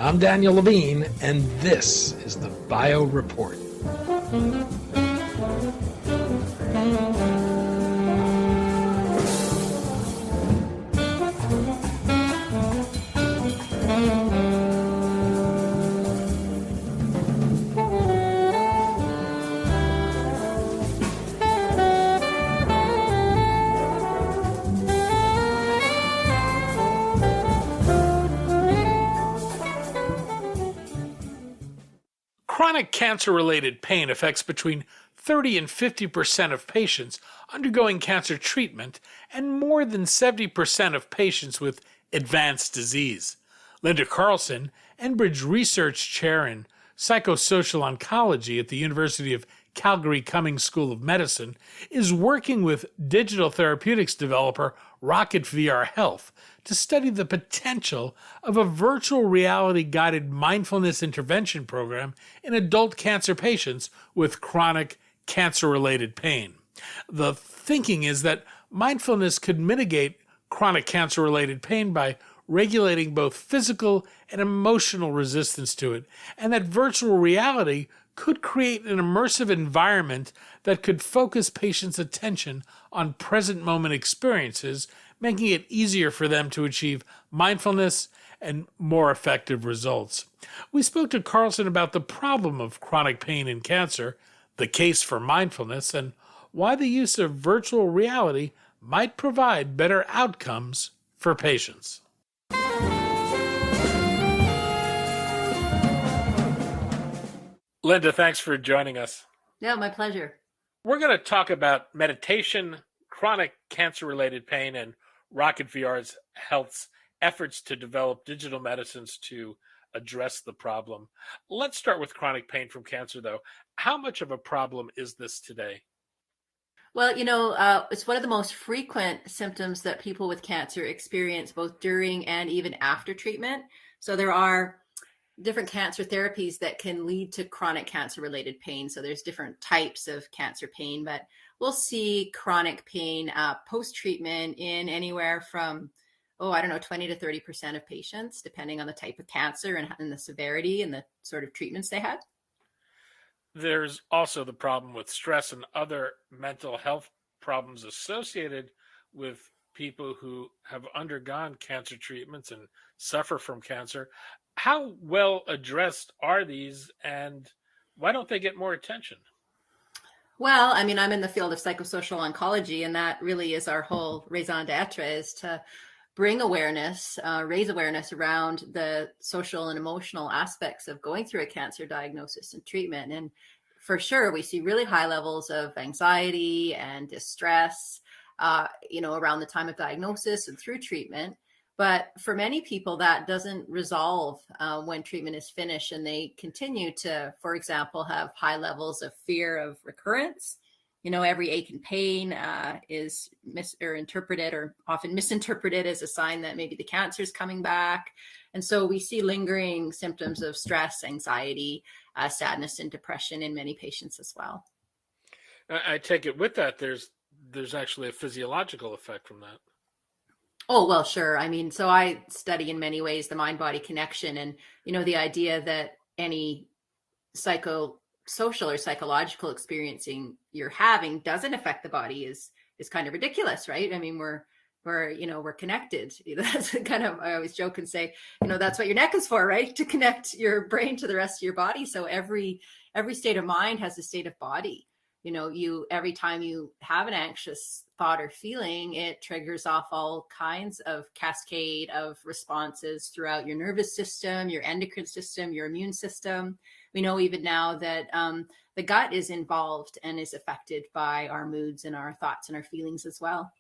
I'm Daniel Levine, and this is the Bio Report. Chronic cancer-related pain affects between 30 and 50% of patients undergoing cancer treatment and more than 70% of patients with advanced disease. Linda Carlson, Enbridge Research Chair in Psychosocial Oncology at the University of Calgary Cumming School of Medicine, is working with digital therapeutics developer Rocket VR Health to study the potential of a virtual reality-guided mindfulness intervention program in adult cancer patients with chronic cancer-related pain. The thinking is that mindfulness could mitigate chronic cancer-related pain by regulating both physical and emotional resistance to it, and that virtual reality could create an immersive environment that could focus patients' attention on present moment experiences, making it easier for them to achieve mindfulness and more effective results. We spoke to Carlson about the problem of chronic pain in cancer, the case for mindfulness, and why the use of virtual reality might provide better outcomes for patients. Linda, thanks for joining us. Yeah, my pleasure. We're going to talk about meditation, chronic cancer-related pain, and Rocket VR's Health's efforts to develop digital medicines to address the problem. Let's start with chronic pain from cancer, though. How much of a problem is this today? Well, it's one of the most frequent symptoms that people with cancer experience both during and even after treatment. So there are different cancer therapies that can lead to chronic cancer-related pain. So there's different types of cancer pain, but we'll see chronic pain post-treatment in anywhere from, 20 to 30% of patients, depending on the type of cancer and the severity and the sort of treatments they had. There's also the problem with stress and other mental health problems associated with people who have undergone cancer treatments and suffer from cancer. How well addressed are these, and why don't they get more attention? Well, I'm in the field of psychosocial oncology, and that really is our whole raison d'etre, is to bring awareness, raise awareness around the social and emotional aspects of going through a cancer diagnosis and treatment. And for sure, we see really high levels of anxiety and distress, around the time of diagnosis and through treatment. But for many people, that doesn't resolve when treatment is finished, and they continue to, for example, have high levels of fear of recurrence. Every ache and pain is interpreted or often misinterpreted as a sign that maybe the cancer is coming back. And so we see lingering symptoms of stress, anxiety, sadness, and depression in many patients as well. I take it with that, there's actually a physiological effect from that. Oh, well, sure. So I study in many ways the mind-body connection, and, the idea that any psychosocial or psychological experiencing you're having doesn't affect the body is kind of ridiculous, right? We're connected. That's kind of, I always joke and say, that's what your neck is for, right? To connect your brain to the rest of your body. So every state of mind has a state of body. Every time you have an anxious thought or feeling, it triggers off all kinds of cascade of responses throughout your nervous system, your endocrine system, your immune system. We know even now that the gut is involved and is affected by our moods and our thoughts and our feelings as well.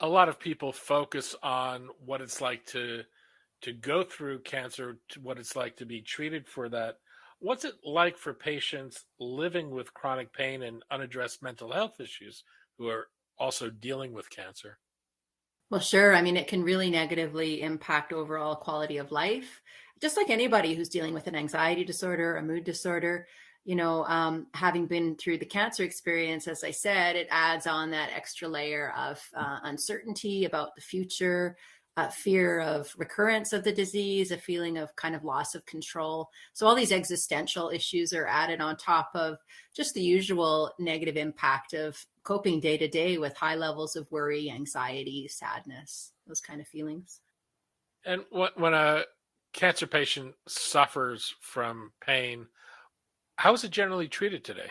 A lot of people focus on what it's like to go through cancer, what it's like to be treated for that. What's it like for patients living with chronic pain and unaddressed mental health issues who are also dealing with cancer? Well, sure. It can really negatively impact overall quality of life. Just like anybody who's dealing with an anxiety disorder, a mood disorder, having been through the cancer experience, as I said, it adds on that extra layer of uncertainty about the future, fear of recurrence of the disease, a feeling of kind of loss of control. So all these existential issues are added on top of just the usual negative impact of coping day to day with high levels of worry, anxiety, sadness, those kind of feelings. And when a cancer patient suffers from pain, how is it generally treated today?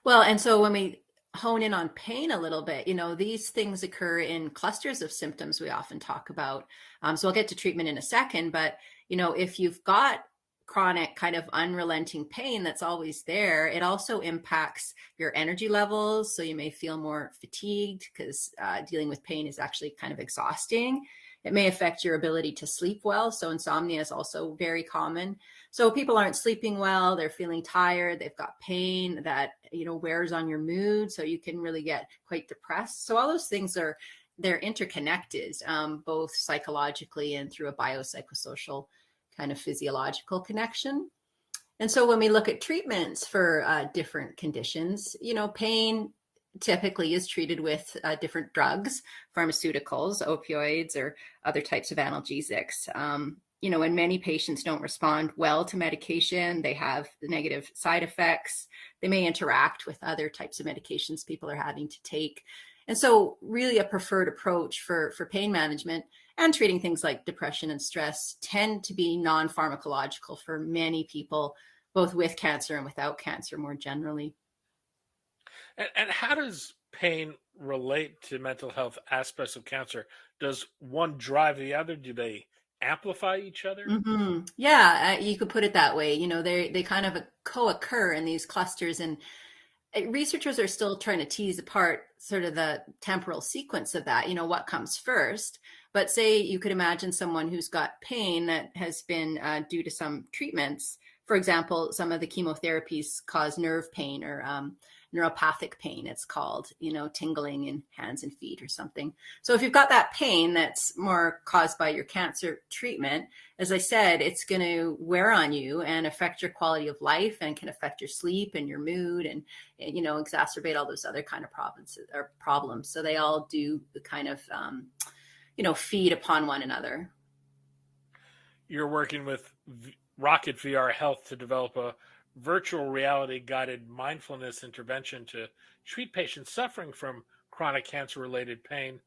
Well, and so when we hone in on pain a little bit, these things occur in clusters of symptoms we often talk about. So I'll get to treatment in a second, but if you've got chronic kind of unrelenting pain that's always there, it also impacts your energy levels. So you may feel more fatigued because dealing with pain is actually kind of exhausting. It may affect your ability to sleep well. So insomnia is also very common. So people aren't sleeping well, they're feeling tired, they've got pain that, wears on your mood. So you can really get quite depressed. So all those things they're interconnected, both psychologically and through a biopsychosocial kind of physiological connection. And so when we look at treatments for different conditions, pain typically is treated with different drugs, pharmaceuticals, opioids, or other types of analgesics. When many patients don't respond well to medication, they have negative side effects. They may interact with other types of medications people are having to take. And so really a preferred approach for pain management and treating things like depression and stress tend to be non-pharmacological for many people, both with cancer and without cancer more generally. And how does pain relate to mental health aspects of cancer? Does one drive the other? Do they amplify each other? Yeah, you could put it that way. They kind of co-occur in these clusters, and researchers are still trying to tease apart sort of the temporal sequence of that, what comes first. But say you could imagine someone who's got pain that has been due to some treatments. For example, some of the chemotherapies cause nerve pain or neuropathic pain, it's called, tingling in hands and feet or something. So if you've got that pain that's more caused by your cancer treatment, as I said, it's going to wear on you and affect your quality of life and can affect your sleep and your mood and exacerbate all those other kind of problems. So they all do the kind of, feed upon one another. You're working with Rocket VR Health to develop a virtual reality guided mindfulness intervention to treat patients suffering from chronic cancer related pain.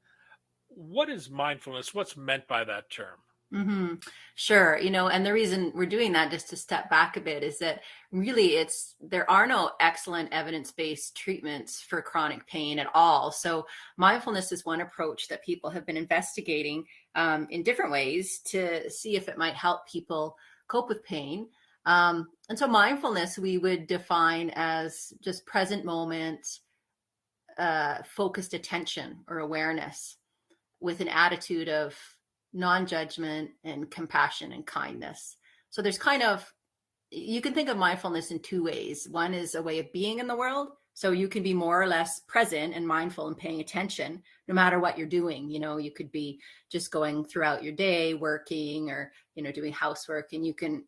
What is mindfulness? What's meant by that term? Mm-hmm. Sure. And the reason we're doing that, just to step back a bit, is that really there are no excellent evidence-based treatments for chronic pain at all. So mindfulness is one approach that people have been investigating in different ways to see if it might help people cope with pain. And so mindfulness we would define as just present moment, focused attention or awareness with an attitude of non-judgment and compassion and kindness. So you can think of mindfulness in two ways. One is a way of being in the world. So you can be more or less present and mindful and paying attention no matter what you're doing. You could be just going throughout your day, working or, doing housework, and you can,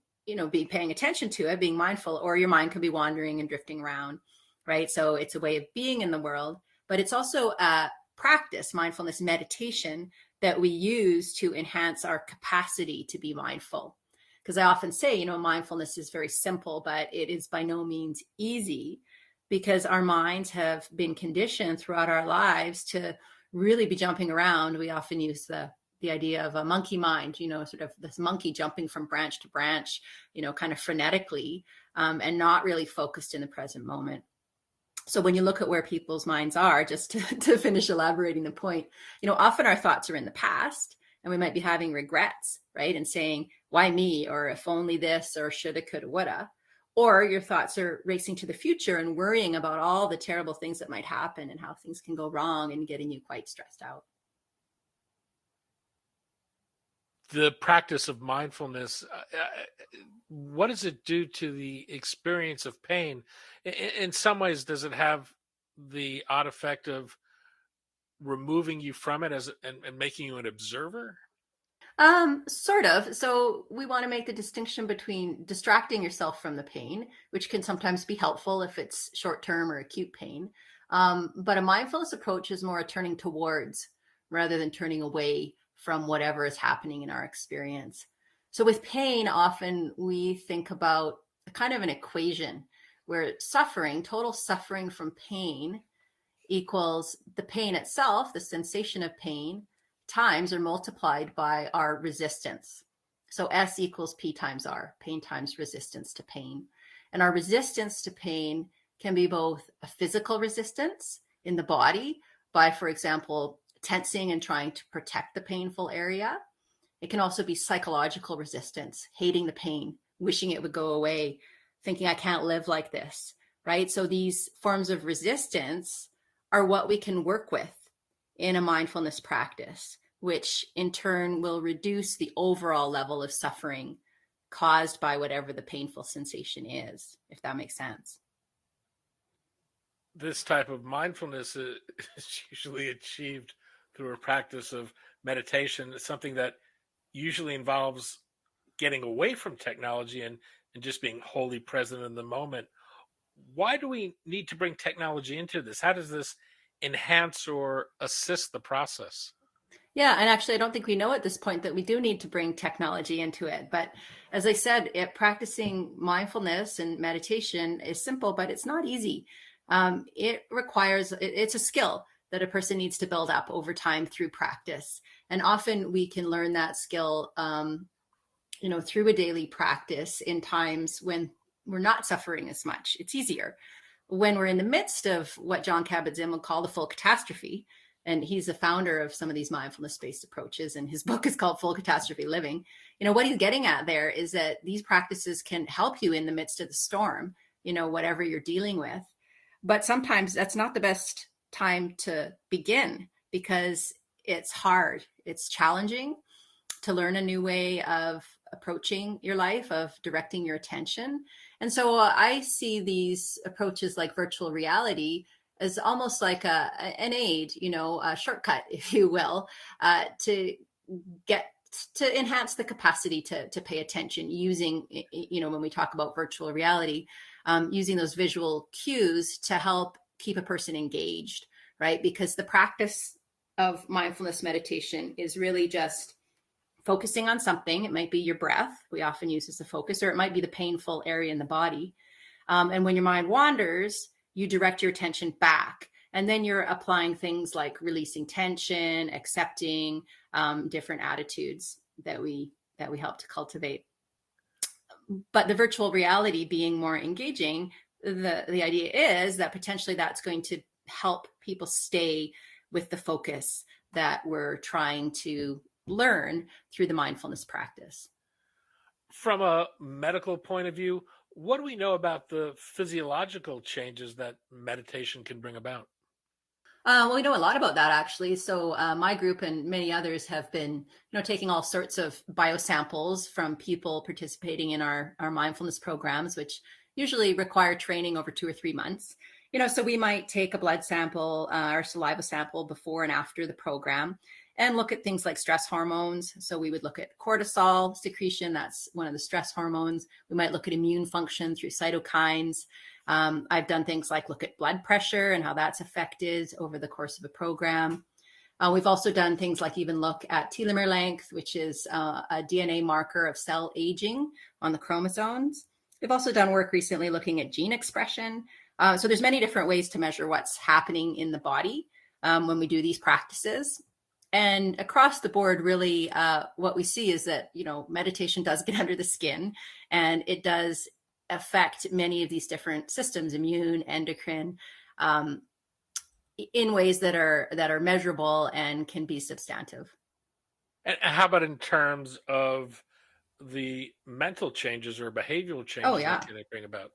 be paying attention to it, being mindful, or your mind could be wandering and drifting around, right? So it's a way of being in the world, but it's also a practice, mindfulness meditation, that we use to enhance our capacity to be mindful. Because I often say, mindfulness is very simple, but it is by no means easy because our minds have been conditioned throughout our lives to really be jumping around. We often use the idea of a monkey mind, sort of this monkey jumping from branch to branch, kind of frenetically, and not really focused in the present moment. So when you look at where people's minds are, just to finish elaborating the point, often our thoughts are in the past and we might be having regrets, right? And saying, why me? Or if only this, or shoulda, coulda, woulda. Or your thoughts are racing to the future and worrying about all the terrible things that might happen and how things can go wrong and getting you quite stressed out. The practice of mindfulness, what does it do to the experience of pain? In some ways, does it have the odd effect of removing you from it and making you an observer? Sort of. So we want to make the distinction between distracting yourself from the pain, which can sometimes be helpful if it's short-term or acute pain. But a mindfulness approach is more a turning towards rather than turning away from whatever is happening in our experience. So with pain, often we think about kind of an equation where suffering, total suffering from pain, equals the pain itself, the sensation of pain, times or multiplied by our resistance. So S equals P times R, pain times resistance to pain. And our resistance to pain can be both a physical resistance in the body by, for example, tensing and trying to protect the painful area. It can also be psychological resistance, hating the pain, wishing it would go away, thinking I can't live like this, right? So these forms of resistance are what we can work with in a mindfulness practice, which in turn will reduce the overall level of suffering caused by whatever the painful sensation is, if that makes sense. This type of mindfulness is usually achieved through a practice of meditation. It's something that usually involves getting away from technology and just being wholly present in the moment. Why do we need to bring technology into this? How does this enhance or assist the process? Yeah, and actually, I don't think we know at this point that we do need to bring technology into it. But as I said, practicing mindfulness and meditation is simple, but it's not easy. It requires, it's a skill that a person needs to build up over time through practice. And often we can learn that skill, through a daily practice in times when we're not suffering as much. It's easier. When we're in the midst of what John Kabat-Zinn would call the full catastrophe, and he's the founder of some of these mindfulness-based approaches, and his book is called Full Catastrophe Living. What he's getting at there is that these practices can help you in the midst of the storm, whatever you're dealing with. But sometimes that's not the best time to begin because it's hard. It's challenging to learn a new way of approaching your life, of directing your attention. And so I see these approaches like virtual reality as almost like an aid, a shortcut, if you will, to enhance the capacity to pay attention using, when we talk about virtual reality, using those visual cues to help keep a person engaged, right? Because the practice of mindfulness meditation is really just focusing on something. It might be your breath, we often use as a focus, or it might be the painful area in the body. And when your mind wanders, you direct your attention back. And then you're applying things like releasing tension, accepting different attitudes that we help to cultivate. But the virtual reality being more engaging, the idea is that potentially that's going to help people stay with the focus that we're trying to learn through the mindfulness practice. From a medical point of view, what do we know about the physiological changes that meditation can bring about? Well, we know a lot about that actually. So my group and many others have been, taking all sorts of biosamples from people participating in our mindfulness programs, which usually require training over 2 or 3 months. So we might take a blood sample or saliva sample before and after the program and look at things like stress hormones. So we would look at cortisol secretion. That's one of the stress hormones. We might look at immune function through cytokines. I've done things like look at blood pressure and how that's affected over the course of a program. We've also done things like even look at telomere length, which is a DNA marker of cell aging on the chromosomes. We've also done work recently looking at gene expression. So there's many different ways to measure what's happening in the body when we do these practices. And across the board, really, what we see is that, meditation does get under the skin, and it does affect many of these different systems, immune, endocrine, in ways that are measurable and can be substantive. And how about in terms of the mental changes or behavioral changes that can it bring about?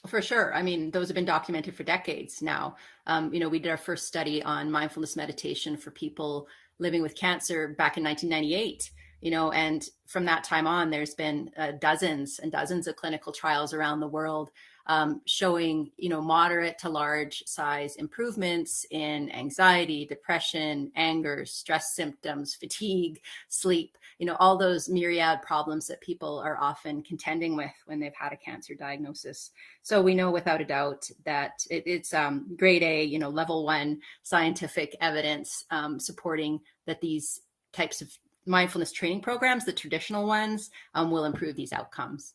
For sure. I mean, those have been documented for decades now. We did our first study on mindfulness meditation for people living with cancer back in 1998, and from that time on, there's been dozens and dozens of clinical trials around the world showing, moderate to large size improvements in anxiety, depression, anger, stress symptoms, fatigue, sleep, all those myriad problems that people are often contending with when they've had a cancer diagnosis. So we know without a doubt that it's grade A, level 1 scientific evidence supporting that these types of mindfulness training programs, the traditional ones, will improve these outcomes.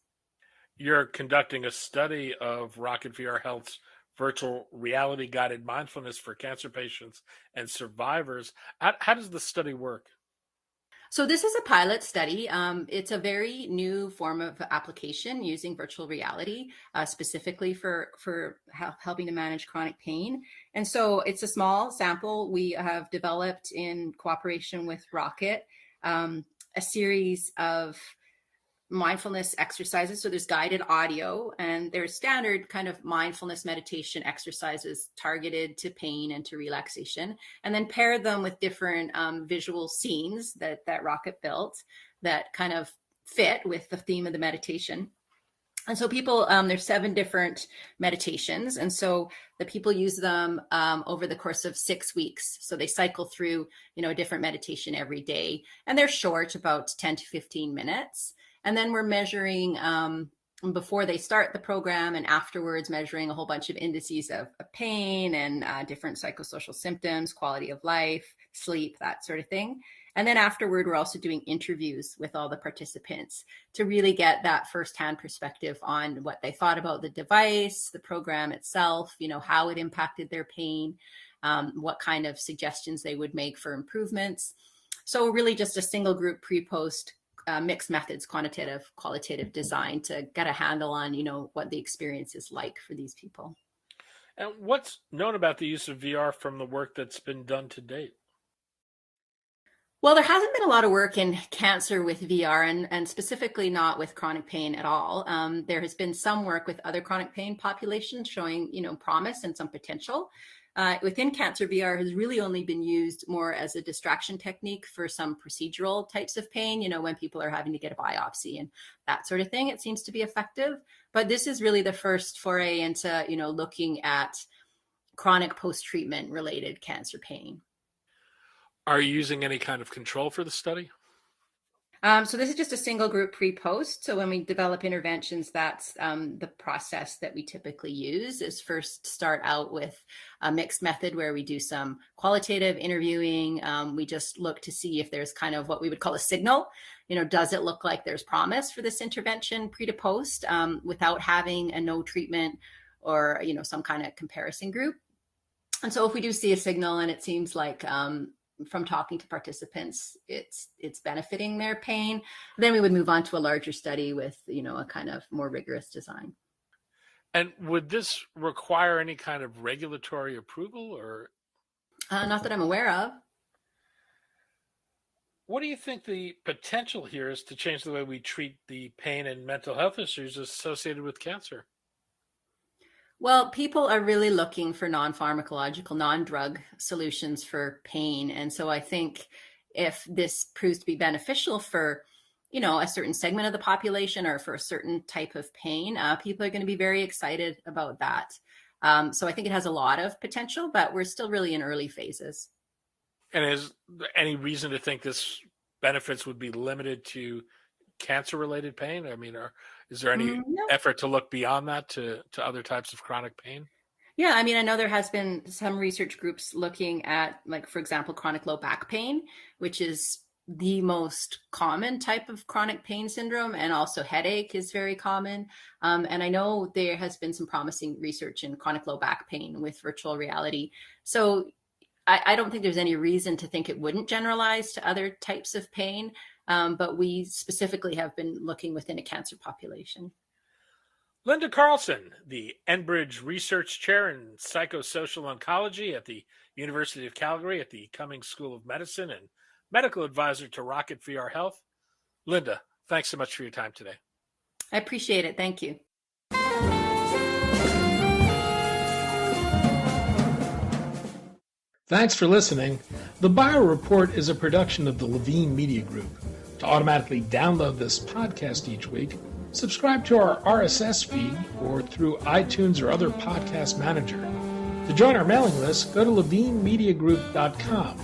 You're conducting a study of Rocket VR Health's virtual reality guided mindfulness for cancer patients and survivors. How does the study work? So this is a pilot study. It's a very new form of application using virtual reality, specifically for helping to manage chronic pain. And so it's a small sample. We have developed in cooperation with Rocket a series of mindfulness exercises. So there's guided audio and there's standard kind of mindfulness meditation exercises targeted to pain and to relaxation, and then pair them with different visual scenes that Rocket built that kind of fit with the theme of the meditation. And so people, there's 7 different meditations. And so the people use them over the course of 6 weeks. So they cycle through, a different meditation every day. And they're short, about 10 to 15 minutes. And then we're measuring before they start the program and afterwards, measuring a whole bunch of indices of pain and different psychosocial symptoms, quality of life, sleep, that sort of thing. And then afterward, we're also doing interviews with all the participants to really get that firsthand perspective on what they thought about the device, the program itself, how it impacted their pain, what kind of suggestions they would make for improvements. So really just a single group pre-post mixed methods, quantitative, qualitative design to get a handle on, what the experience is like for these people. And what's known about the use of VR from the work that's been done to date? Well, there hasn't been a lot of work in cancer with VR and specifically not with chronic pain at all. There has been some work with other chronic pain populations showing, promise and some potential. Within cancer, VR has really only been used more as a distraction technique for some procedural types of pain, when people are having to get a biopsy and that sort of thing. It seems to be effective. But this is really the first foray into, looking at chronic post-treatment related cancer pain. Are you using any kind of control for the study? So this is just a single group pre-post. So when we develop interventions, that's the process that we typically use is first start out with a mixed method where we do some qualitative interviewing. We just look to see if there's kind of what we would call a signal. Does it look like there's promise for this intervention pre to post without having a no treatment or, some kind of comparison group? And so if we do see a signal and it seems like from talking to participants, it's benefiting their pain, then we would move on to a larger study with, a kind of more rigorous design. And would this require any kind of regulatory approval or? Not that I'm aware of. What do you think the potential here is to change the way we treat the pain and mental health issues associated with cancer? Well, people are really looking for non-pharmacological, non-drug solutions for pain. And so I think if this proves to be beneficial for, a certain segment of the population or for a certain type of pain, people are going to be very excited about that. So I think it has a lot of potential, but we're still really in early phases. And is there any reason to think this benefits would be limited to cancer-related pain? I mean, is there any effort to look beyond that to other types of chronic pain? Yeah, I mean, I know there has been some research groups looking at, for example, chronic low back pain, which is the most common type of chronic pain syndrome, and also headache is very common. And I know there has been some promising research in chronic low back pain with virtual reality. So I don't think there's any reason to think it wouldn't generalize to other types of pain. But we specifically have been looking within a cancer population. Linda Carlson, the Enbridge Research Chair in Psychosocial Oncology at the University of Calgary at the Cumming School of Medicine and Medical Advisor to Rocket VR Health. Linda, thanks so much for your time today. I appreciate it. Thank you. Thanks for listening. The Bio Report is a production of the Levine Media Group. To automatically download this podcast each week, subscribe to our RSS feed or through iTunes or other podcast manager. To join our mailing list, go to levinemediagroup.com.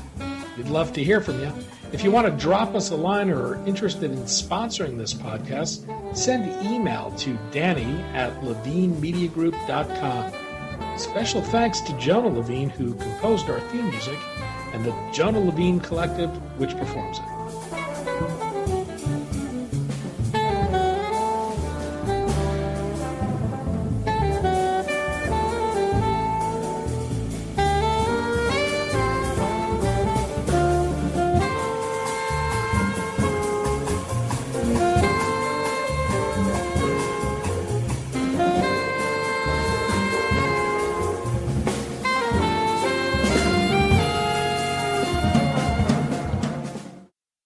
We'd love to hear from you. If you want to drop us a line or are interested in sponsoring this podcast, send email to danny@levinemediagroup.com. Special thanks to Jonah Levine, who composed our theme music, and the Jonah Levine Collective, which performs it.